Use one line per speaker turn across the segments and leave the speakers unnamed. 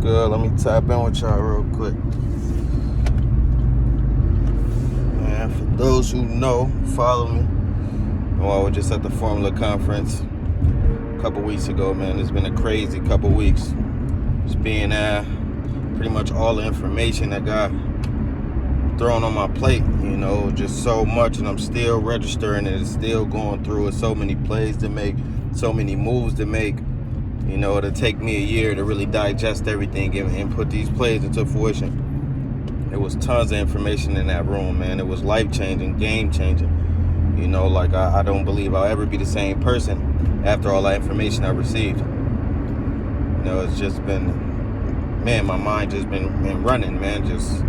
good? Let me tap in with y'all real quick. Man, for those who know, follow me. Well, I was just at the Formula Conference a couple weeks ago, man. It's been a crazy couple weeks. Just being pretty much all the information that got thrown on my plate, just so much, and I'm still registering it. It's still going through it. So many plays to make, so many moves to make. It'll take me a year to really digest everything and put these plays into fruition. There was tons of information in that room, man. It was life-changing, game-changing. I don't believe I'll ever be the same person after all that information I received. It's just been, man, my mind just been running, man. Just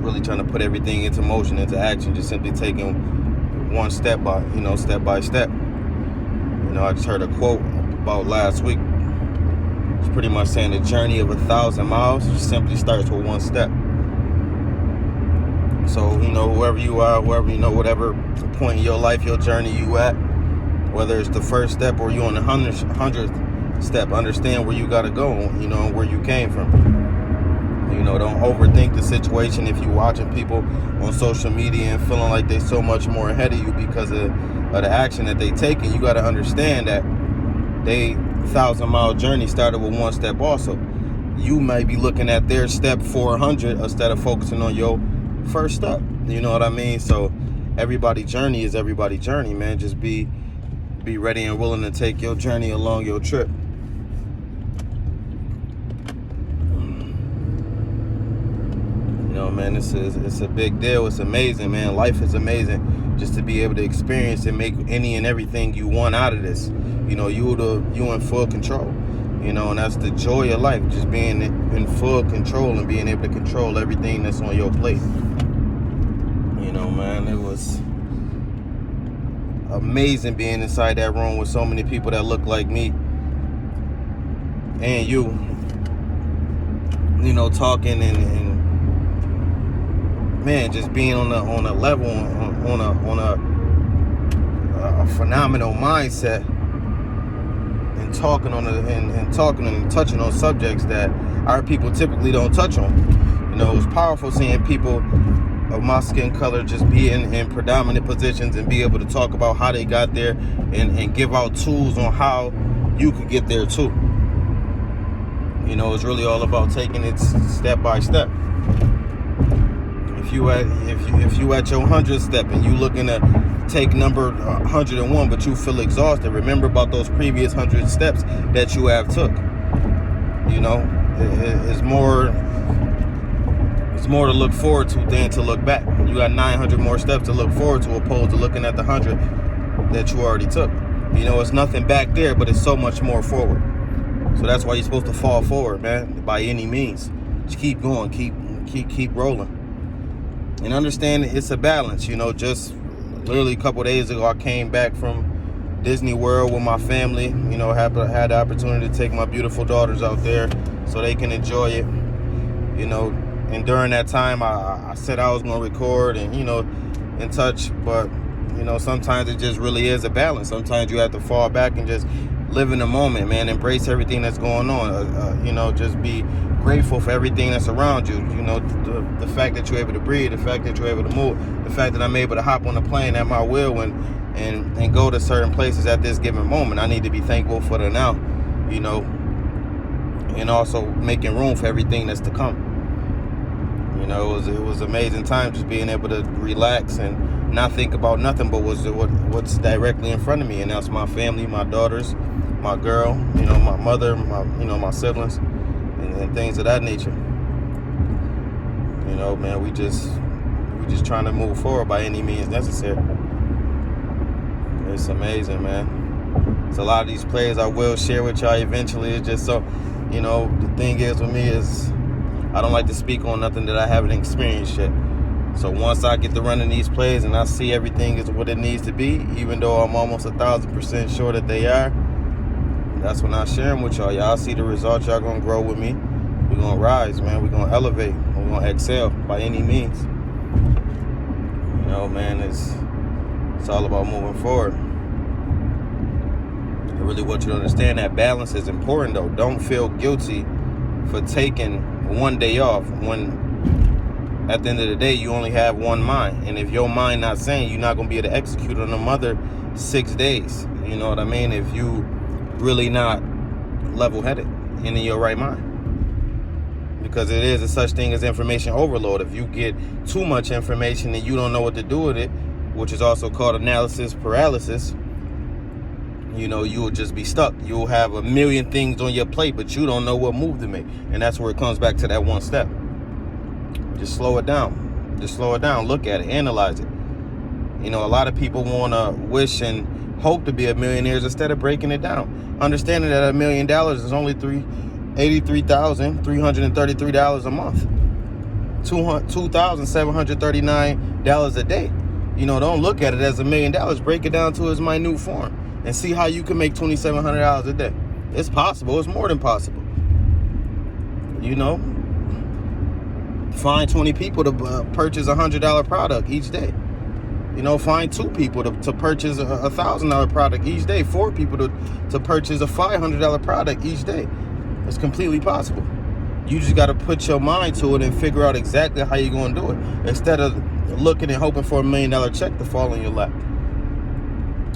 really trying to put everything into motion, into action, just simply taking one step by step. I just heard a quote about last week. It's pretty much saying the journey of 1,000 miles just simply starts with one step. So, whoever you are, whatever point in your life, your journey you at, whether it's the first step or you on the 100th step, understand where you got to go, and where you came from. Don't overthink the situation. If you're watching people on social media and feeling like they're so much more ahead of you because of the action that they taking, you got to understand that they 1,000-mile journey started with one step also. You might be looking at their step 400 instead of focusing on your first step. You know what I mean? So everybody's journey is everybody's journey, man. Just be ready and willing to take your journey along your trip. Man, it's a big deal. It's amazing, man. Life is amazing. Just to be able to experience and make any and everything you want out of this. You in full control. And that's the joy of life. Just being in full control and being able to control everything that's on your plate. Man, it was amazing being inside that room with so many people that look like me and you. Talking and man, just being on a level, on a phenomenal mindset, and talking and touching on subjects that our people typically don't touch on. It was powerful seeing people of my skin color just be in predominant positions and be able to talk about how they got there and give out tools on how you could get there too. It's really all about taking it step by step. If you at your 100th step and you looking to take number 101, but you feel exhausted, remember about those previous 100 steps that you have took. It's more to look forward to than to look back. You got 900 more steps to look forward to, opposed to looking at the 100 that you already took. It's nothing back there, but it's so much more forward. So that's why you're supposed to fall forward, man, by any means. Just keep going, keep rolling. And understand it's a balance. Just literally a couple of days ago, I came back from Disney World with my family. Had the opportunity to take my beautiful daughters out there so they can enjoy it. And during that time, I said I was going to record and, in touch. But, sometimes it just really is a balance. Sometimes you have to fall back and just live in the moment, man. Embrace everything that's going on. Just be grateful for everything that's around you. The fact that you're able to breathe, the fact that you're able to move, the fact that I'm able to hop on a plane at my will and go to certain places at this given moment. I need to be thankful for the now, and also making room for everything that's to come. It was amazing time just being able to relax and not think about nothing but what's directly in front of me, and that's my family, my daughters, my girl, my mother, my siblings, and things of that nature. Man, we just trying to move forward by any means necessary. It's amazing, man. It's a lot of these plays I will share with y'all eventually. It's just so, the thing is with me is I don't like to speak on nothing that I haven't experienced yet. So once I get to running these plays and I see everything is what it needs to be, even though I'm almost 1,000% sure that they are, that's when I share them with y'all. Y'all see the results. Y'all gonna grow with me. We're gonna rise, man. We're gonna elevate. We're gonna excel by any means. Man, it's all about moving forward. It really want you to understand that balance is important, though. Don't feel guilty for taking one day off when at the end of the day you only have one mind. And if your mind not saying, you're not going to be able to execute on them other 6 days. You know what I mean? If you really not level-headed and in your right mind. Because it is a such thing as information overload. If you get too much information and you don't know what to do with it, which is also called analysis paralysis, you know, you will just be stuck. You'll have a million things on your plate, but you don't know what move to make. And that's where it comes back to that one step. Just slow it down. Just slow it down. Look at it. Analyze it. You know, a lot of people want to wish and hope to be a millionaire instead of breaking it down. Understanding that $1 million is only $83,333 a month. $2,739 a day. You know, don't look at it as $1 million. Break it down to its minute form and see how you can make $2,700 a day. It's possible. It's more than possible. You know, find 20 people to purchase a $100 product each day. You know, find 2 people to purchase a $1,000 product each day. 4 people to purchase a $500 product each day. It's completely possible. You just got to put your mind to it and figure out exactly how you're going to do it, instead of looking and hoping for $1 million check to fall in your lap.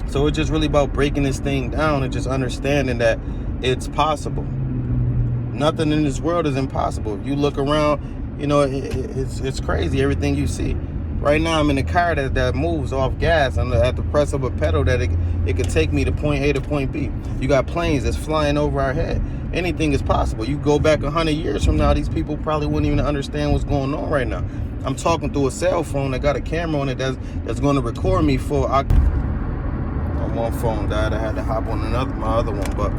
So it's just really about breaking this thing down and just understanding that it's possible. Nothing in this world is impossible. If you look around, you know, it's crazy, everything you see. Right now, I'm in a car that moves off gas. I'm at the press of a pedal that it could take me to point A to point B. You got planes that's flying over our head. Anything is possible. You go back 100 years from now, these people probably wouldn't even understand what's going on right now. I'm talking through a cell phone that got a camera on it that's going to record me for. One phone died. I had to hop on my other one, but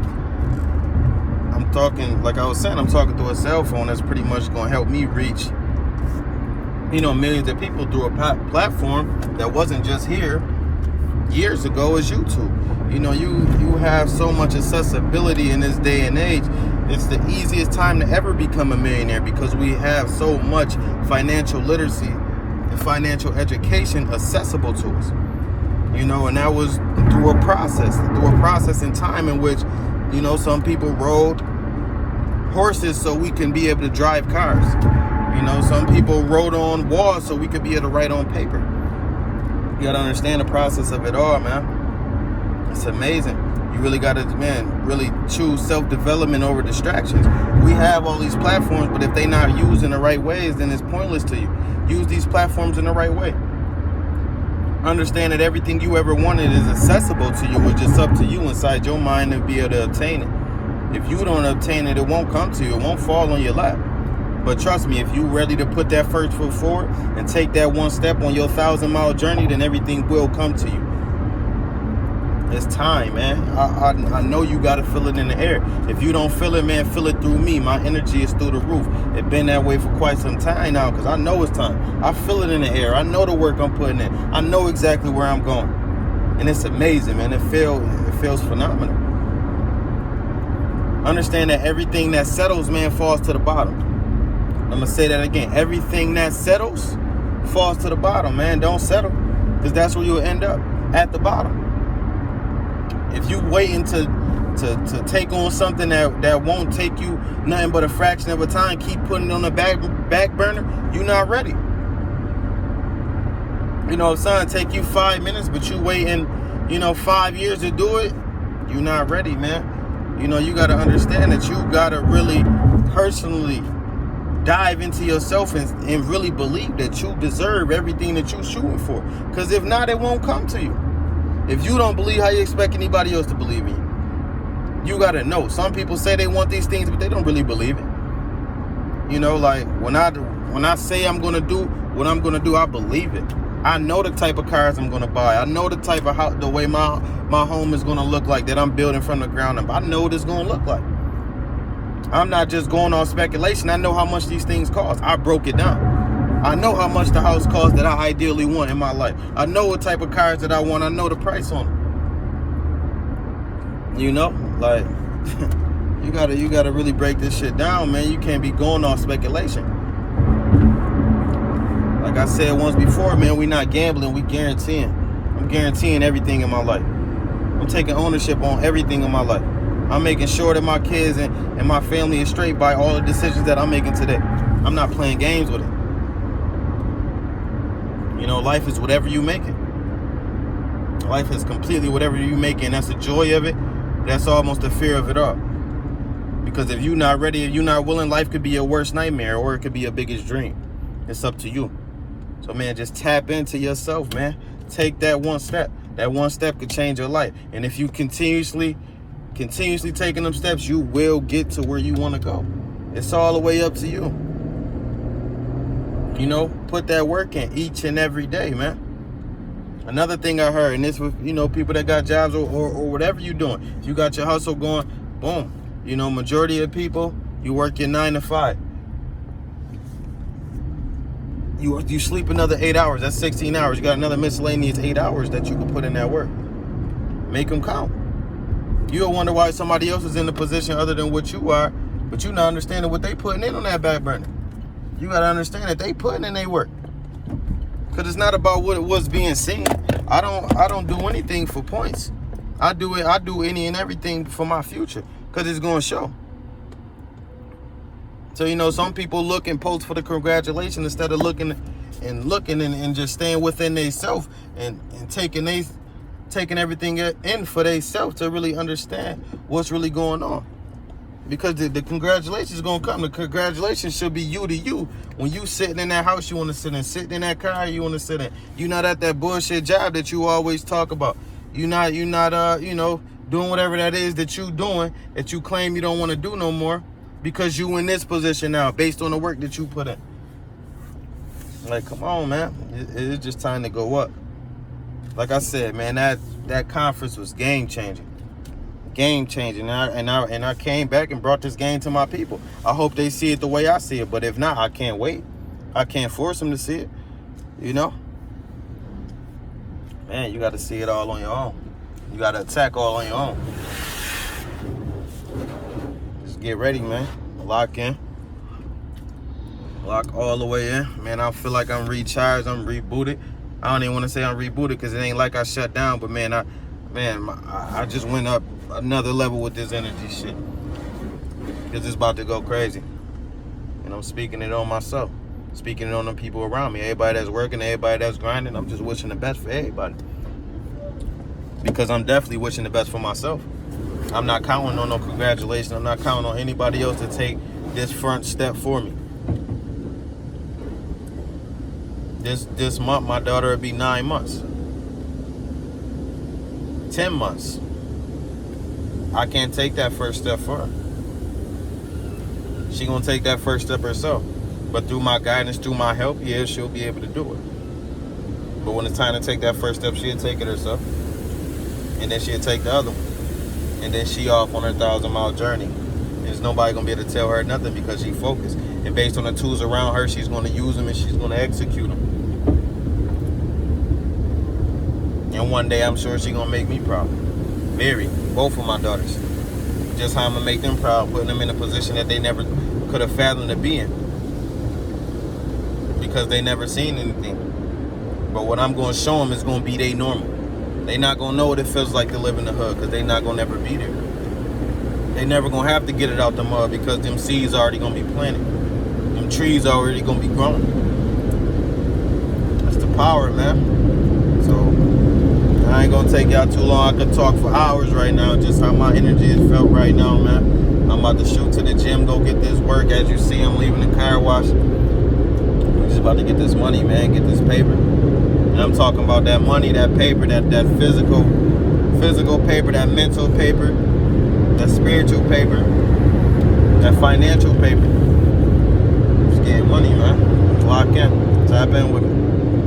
I'm talking, like I was saying, I'm talking through a cell phone that's pretty much going to help me reach, you know, millions of people through a platform that wasn't just here years ago as YouTube. You know, you have so much accessibility in this day and age. It's the easiest time to ever become a millionaire because we have so much financial literacy and financial education accessible to us. You know, and that was through a process in time in which, you know, some people rode horses so we can be able to drive cars. You know, some people wrote on walls so we could be able to write on paper. You got to understand the process of it all, man. It's amazing. You really got to, man, really choose self-development over distractions. We have all these platforms, but if they're not used in the right ways, then it's pointless to you. Use these platforms in the right way. Understand that everything you ever wanted is accessible to you. It's just up to you inside your mind to be able to obtain it. If you don't obtain it, it won't come to you. It won't fall on your lap. But trust me, if you're ready to put that first foot forward and take that one step on your 1,000-mile journey, then everything will come to you. It's time, man. I know you got to feel it in the air. If you don't feel it, man, feel it through me. My energy is through the roof. It's been that way for quite some time now because I know it's time. I feel it in the air. I know the work I'm putting in. I know exactly where I'm going. And it's amazing, man. It feels phenomenal. Understand that everything that settles, man, falls to the bottom. I'm going to say that again. Everything that settles falls to the bottom, man. Don't settle because that's where you'll end up, at the bottom. If you waiting to take on something that won't take you nothing but a fraction of a time, keep putting it on the back burner, you're not ready. You know, if something take you 5 minutes, but you waiting, 5 years to do it, you're not ready, man. You know, you got to understand that you got to really personally dive into yourself and really believe that you deserve everything that you're shooting for. Because if not, it won't come to you. If you don't believe, how you expect anybody else to believe in you? You got to know. Some people say they want these things, but they don't really believe it. You know, like when I say I'm going to do what I'm going to do, I believe it. I know the type of cars I'm going to buy. I know the type of the way my home is going to look like that I'm building from the ground up. I know what it's going to look like. I'm not just going on speculation. I know how much these things cost. I broke it down. I know how much the house costs that I ideally want in my life. I know what type of cars that I want. I know the price on them. You know, like you gotta really break this shit down, man. You can't be going on speculation. Like I said once before, man, we not gambling, we guaranteeing. I'm guaranteeing everything in my life. I'm taking ownership on everything in my life. I'm making sure that my kids and my family is straight by all the decisions that I'm making today. I'm not playing games with it. You know, life is whatever you make it. Life is completely whatever you make it, and that's the joy of it. That's almost the fear of it all. Because if you're not ready, if you're not willing, life could be your worst nightmare, or it could be your biggest dream. It's up to you. So, man, just tap into yourself, man. Take that one step. That one step could change your life. And if you continuously taking them steps, you will get to where you want to go. It's all the way up to you. You know, put that work in each and every day, man. Another thing I heard, and this with, you know, people that got jobs or whatever you're doing. If you got your hustle going, boom. You know, majority of people, you work your 9 to 5. You sleep another 8 hours. That's 16 hours. You got another miscellaneous 8 hours that you can put in that work. Make them count. You'll wonder why somebody else is in the position other than what you are, but you're not understanding what they putting in on that back burner. You got to understand that they putting in their work. Because it's not about what it was being seen. I don't do anything for points. I do any and everything for my future, because it's going to show. So, you know, some people look and post for the congratulations instead of looking and just staying within themselves and taking everything in for themselves to really understand what's really going on. Because the congratulations is going to come. The congratulations should be you to you. When you sitting in that house you want to sit in, sitting in that car you want to sit in. You're not at that bullshit job that you always talk about. You're not you know, doing whatever that is that you doing that you claim you don't want to do no more. Because you in this position now, based on the work that you put in. Like, come on, man. It's just time to go up. Like I said, man, that conference was game changing. Game changing. And I came back and brought this game to my people. I hope they see it the way I see it. But if not, I can't wait. I can't force them to see it. You know? Man, you got to see it all on your own. You got to attack all on your own. Get ready, man. Lock in. Lock all the way in. Man, I feel like I'm recharged. I'm rebooted. I don't even want to say I'm rebooted because it ain't like I shut down. But, man, I just went up another level with this energy shit. Because it's about to go crazy. And I'm speaking it on myself. Speaking it on the people around me. Everybody that's working, everybody that's grinding. I'm just wishing the best for everybody. Because I'm definitely wishing the best for myself. I'm not counting on no congratulations. I'm not counting on anybody else to take this front step for me. This month, my daughter will be 9 months. 10 months. I can't take that first step for her. She gonna take that first step herself. But through my guidance, through my help, yeah, she'll be able to do it. But when it's time to take that first step, she'll take it herself. And then she'll take the other one. And then she off on her 1,000-mile journey. There's nobody gonna be able to tell her nothing because she focused. And based on the tools around her, she's gonna use them and she's gonna execute them. And one day I'm sure she's gonna make me proud. Mary, both of my daughters. Just how I'm gonna make them proud, putting them in a position that they never could have fathomed to be in. Because they never seen anything. But what I'm gonna show them is gonna be they normal. They not gonna know what it feels like to live in the hood because they not gonna never be there. They never gonna have to get it out the mud because them seeds already gonna be planted. Them trees already gonna be growing. That's the power, man. So I ain't gonna take y'all too long. I could talk for hours right now, just how my energy is felt right now, man. I'm about to shoot to the gym, go get this work. As you see, I'm leaving the car wash. We're just about to get this money, man, get this paper. And I'm talking about that money, that paper, that physical paper, that mental paper, that spiritual paper, that financial paper. Just getting money, man. Lock in. Tap in with it.